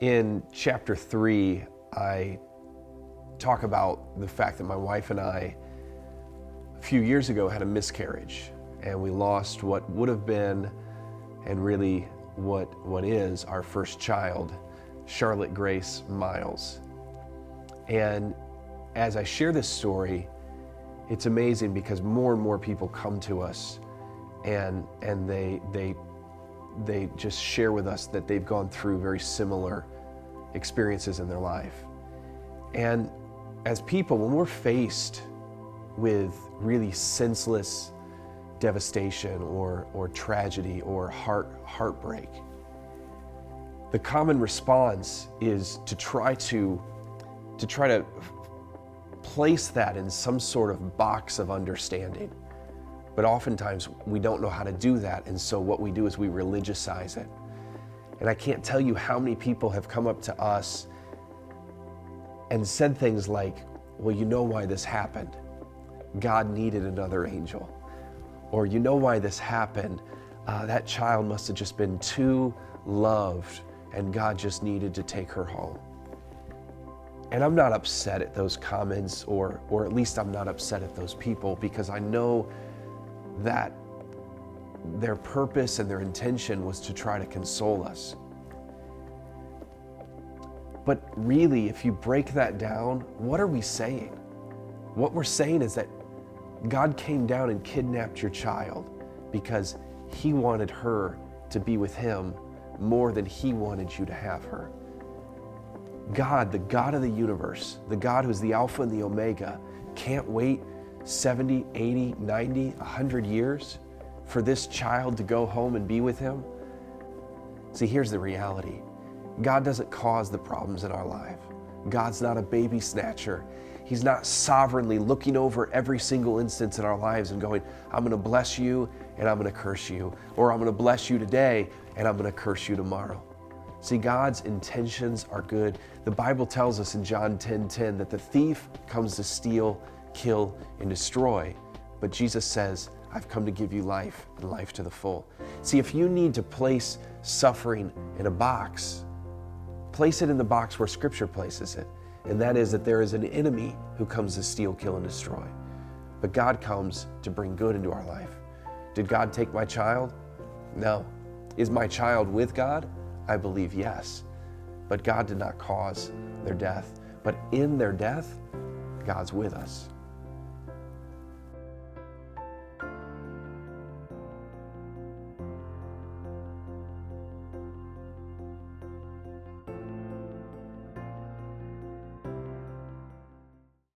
In chapter 3, I talk about the fact that my wife and I, a few years ago, had a miscarriage, and we lost what would have been, and really what is, our first child, Charlotte Grace Miles. And as I share this story, it's amazing because more and more people come to us and they just share with us that they've gone through very similar experiences in their life. And as people, when we're faced with really senseless devastation or tragedy or heartbreak, the common response is to try to place that in some sort of box of understanding. But oftentimes we don't know how to do that, and so what we do is we religiousize it. And I can't tell you how many people have come up to us and said things like, well, you know why this happened? God needed another angel. Or you know why this happened? That child must have just been too loved and God just needed to take her home. And I'm not upset at those comments, or at least I'm not upset at those people, because I know that their purpose and their intention was to try to console us. But really, if you break that down, what are we saying? What we're saying is that God came down and kidnapped your child because He wanted her to be with Him more than He wanted you to have her. God, the God of the universe, the God who's the Alpha and the Omega, can't wait 70, 80, 90, 100 years for this child to go home and be with Him? See, here's the reality. God doesn't cause the problems in our life. God's not a baby snatcher. He's not sovereignly looking over every single instance in our lives and going, I'm going to bless you and I'm going to curse you, or I'm going to bless you today and I'm going to curse you tomorrow. See, God's intentions are good. The Bible tells us in John 10:10 that the thief comes to steal, kill, and destroy. But Jesus says, I've come to give you life and life to the full. See, if you need to place suffering in a box, place it in the box where Scripture places it. And that is that there is an enemy who comes to steal, kill, and destroy. But God comes to bring good into our life. Did God take my child? No. Is my child with God? I believe yes. But God did not cause their death. But in their death, God's with us.